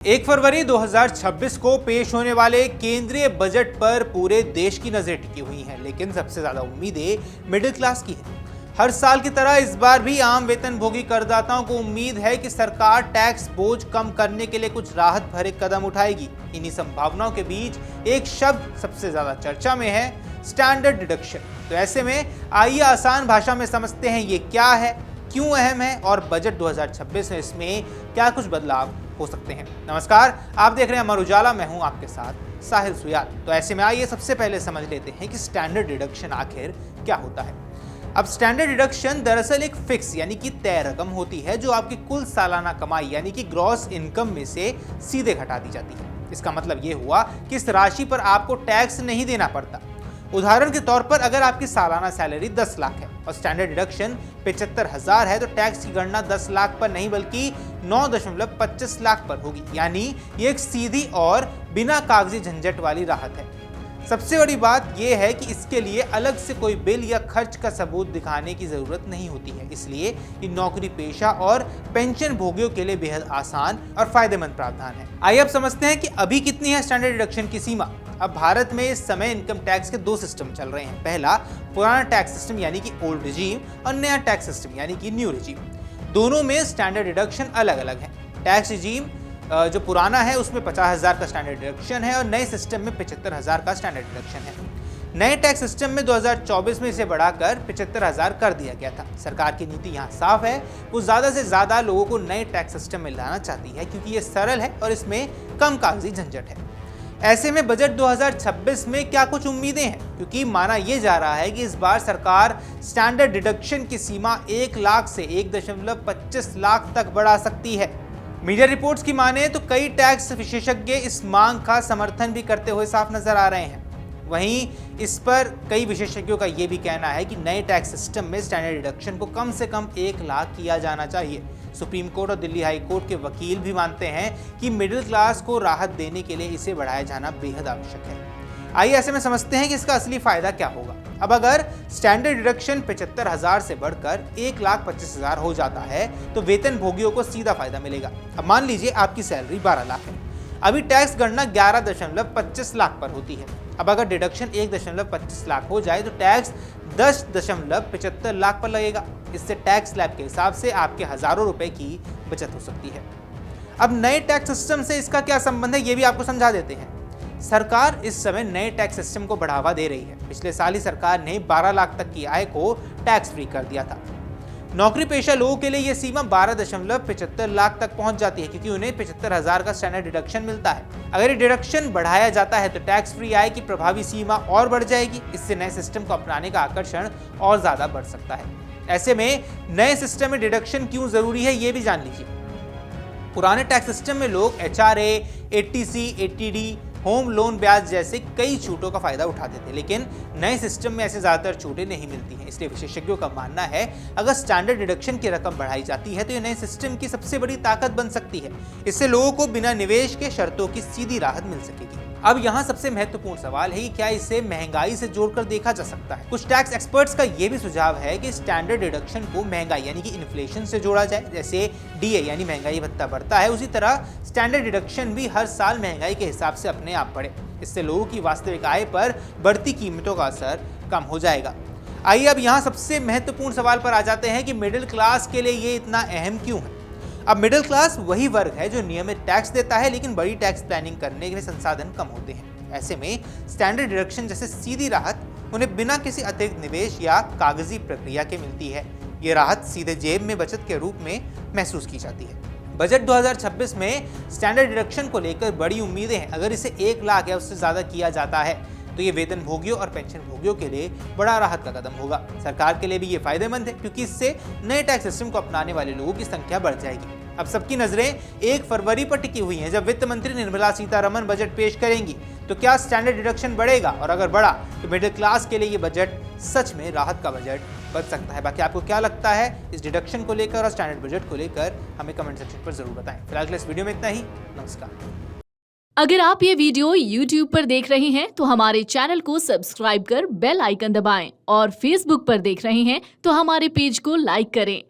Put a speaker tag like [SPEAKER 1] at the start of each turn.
[SPEAKER 1] 1 फरवरी 2026 को पेश होने वाले केंद्रीय बजट पर पूरे देश की नजर टिकी हुई है, लेकिन सबसे ज्यादा उम्मीदें मिडिल क्लास की है। हर साल की तरह इस बार भी आम वेतनभोगी करदाताओं को उम्मीद है कि सरकार टैक्स बोझ कम करने के लिए कुछ राहत भरे कदम उठाएगी। इन्हीं संभावनाओं के बीच एक शब्द सबसे ज्यादा चर्चा में है, स्टैंडर्ड डिडक्शन। तो ऐसे में आइए आसान भाषा में समझते हैं ये क्या है, क्यों अहम है और बजट 2026 में इसमें क्या कुछ बदलाव हो सकते हैं। नमस्कार, आप देख रहे हैं अमर उजाला, मैं हूं आपके साथ साहिल सुयाल। तो ऐसे में आइए सबसे पहले समझ लेते हैं कि स्टैंडर्ड डिडक्शन आखिर क्या होता है। अब स्टैंडर्ड डिडक्शन दरअसल एक फिक्स यानी कि तय रकम होती है जो आपकी कुल सालाना कमाई यानी कि ग्रॉस इनकम में से सीधे घटा दी जाती है। इसका मतलब ये हुआ कि इस राशि पर आपको टैक्स नहीं देना पड़ता। उदाहरण के तौर पर अगर आपकी सालाना सैलरी 10 लाख है और स्टैंडर्ड डिडक्शन 75,000 है, तो टैक्स की गणना 10 लाख पर नहीं बल्कि 9.25 लाख पर होगी। यानी ये एक सीधी और बिना कागजी झंझट वाली राहत है। सबसे बड़ी बात यह है कि इसके लिए अलग से कोई बिल या खर्च का सबूत दिखाने की जरूरत नहीं होती है, इसलिए ये नौकरी पेशा और पेंशन भोगियों के लिए बेहद आसान और फायदेमंद प्रावधान है। आइए अब समझते हैं कि अभी कितनी है स्टैंडर्ड डिडक्शन की सीमा। अब भारत में इस समय इनकम टैक्स के दो सिस्टम चल रहे हैं। पहला पुराना टैक्स सिस्टम यानी कि ओल्ड रिजीम और नया टैक्स सिस्टम यानी कि न्यू रिजीम। दोनों में स्टैंडर्ड डिडक्शन अलग अलग है। टैक्स रिजीम जो पुराना है उसमें 50,000 का स्टैंडर्ड डिडक्शन है और नए सिस्टम में 75,000 का स्टैंडर्ड डिडक्शन है। नए टैक्स सिस्टम में 2024 में इसे बढ़ाकर 75,000 कर दिया गया था। सरकार की नीति यहाँ साफ है, वो ज्यादा से ज्यादा लोगों को नए टैक्स सिस्टम में लाना चाहती है क्योंकि ये सरल है और इसमें कम कागजी झंझट है। ऐसे में बजट 2026 में क्या कुछ उम्मीदें हैं, क्योंकि माना यह जा रहा है कि इस बार सरकार स्टैंडर्ड डिडक्शन की सीमा 1 लाख से 1.25 लाख तक बढ़ा सकती है। मीडिया रिपोर्ट्स की माने तो कई टैक्स विशेषज्ञ इस मांग का समर्थन भी करते हुए साफ नजर आ रहे हैं। वहीं इस पर कई विशेषज्ञों का यह भी कहना है कि नए टैक्स सिस्टम में स्टैंडर्ड डिडक्शन को कम से कम 1 लाख किया जाना चाहिए। सुप्रीम कोर्ट और दिल्ली हाई कोर्ट के वकील भी मानते हैं कि मिडिल क्लास को राहत देने के लिए इसे बढ़ाया जाना बेहद आवश्यक है। आइए ऐसे में समझते हैं कि इसका असली फायदा क्या होगा। अब अगर स्टैंडर्ड डिडक्शन 75,000 से बढ़कर 1,25,000 हो जाता है तो वेतन भोगियों को सीधा फायदा मिलेगा। अब मान लीजिए आपकी सैलरी 12 लाख है। अभी टैक्स गणना 11.25 लाख पर होती है। अब अगर डिडक्शन 1.25 लाख हो जाए तो टैक्स 10.75 लाख पर लगेगा। इससे टैक्स स्लैब के हिसाब से आपके हजारों रुपए की बचत हो सकती है। अब नए टैक्स सिस्टम से इसका क्या संबंध है ये भी आपको समझा देते हैं। सरकार इस समय नए टैक्स सिस्टम को बढ़ावा दे रही है। पिछले साल ही सरकार ने 12 लाख तक की आय को टैक्स फ्री कर दिया था। नौकरी पेशा लोगों के लिए यह सीमा 12.75 लाख तक पहुंच जाती है क्योंकि उन्हें 75,000 का स्टैंडर्ड डिडक्शन मिलता है। अगर ये डिडक्शन बढ़ाया जाता है तो टैक्स फ्री आय की प्रभावी सीमा और बढ़ जाएगी। इससे नए सिस्टम को अपनाने का आकर्षण और ज्यादा बढ़ सकता है। ऐसे में नए सिस्टम में डिडक्शन क्यों जरूरी है ये भी जान लीजिए। पुराने टैक्स सिस्टम में लोग HRA, ATC, ATD, home loan ब्याज जैसे कई छूटों का फायदा उठाते थे, लेकिन नए सिस्टम में ऐसे ज्यादातर छूटें नहीं मिलती हैं। इसलिए विशेषज्ञों का मानना है अगर स्टैंडर्ड डिडक्शन की रकम बढ़ाई जाती है तो ये नए सिस्टम की सबसे बड़ी ताकत बन सकती है। इससे लोगों को बिना निवेश के शर्तों की सीधी राहत मिल सकेगी। अब यहाँ सबसे महत्वपूर्ण सवाल है कि क्या इसे महंगाई से जोड़कर देखा जा सकता है। कुछ टैक्स एक्सपर्ट्स का यह भी सुझाव है कि स्टैंडर्ड डिडक्शन को महंगाई यानी कि इन्फ्लेशन से जोड़ा जाए। जैसे DA यानी महंगाई भत्ता बढ़ता है, उसी तरह स्टैंडर्ड डिडक्शन भी हर साल महंगाई के हिसाब से अपने आप बढ़े। इससे लोगों की वास्तविक आय पर बढ़ती कीमतों का असर कम हो जाएगा। आइए अब यहाँ सबसे महत्वपूर्ण सवाल पर आ जाते हैं कि मिडिल क्लास के लिए ये इतना अहम क्यों है। अब मिडिल क्लास वही वर्ग है जो नियमित टैक्स देता है, लेकिन बड़ी टैक्स प्लानिंग करने के संसाधन कम होते हैं। ऐसे में स्टैंडर्ड डिडक्शन जैसे सीधी राहत उन्हें बिना किसी अतिरिक्त निवेश या कागजी प्रक्रिया के मिलती है। ये राहत सीधे जेब में बचत के रूप में महसूस की जाती है। बजट 2026 में स्टैंडर्ड डिडक्शन को लेकर बड़ी उम्मीदें हैं। अगर इसे 1 लाख या उससे ज्यादा किया जाता है तो ये वेतन भोगियों और पेंशन भोगियों के लिए बड़ा राहत का कदम होगा। सरकार के लिए भी ये फायदेमंद है क्योंकि इससे नए टैक्स सिस्टम को अपनाने वाले लोगों की संख्या बढ़ जाएगी। अब सबकी नजरें 1 फरवरी पर टिकी हुई हैं, जब वित्त मंत्री निर्मला सीतारमण बजट पेश करेंगी। तो क्या स्टैंडर्ड डिडक्शन बढ़ेगा, और अगर बढ़ा तो मिडिल क्लास के लिए ये बजट सच में राहत का बजट बन सकता है। बाकी आपको क्या लगता है इस डिडक्शन को लेकर और स्टैंडर्ड बजट को लेकर, हमें कमेंट सेक्शन पर जरूर बताएं। फिलहाल इस वीडियो में इतना ही। नमस्कार।
[SPEAKER 2] अगर आप ये वीडियो YouTube पर देख रहे हैं तो हमारे चैनल को सब्सक्राइब कर बेल आइकन दबाएं, और Facebook पर देख रहे हैं तो हमारे पेज को लाइक करें।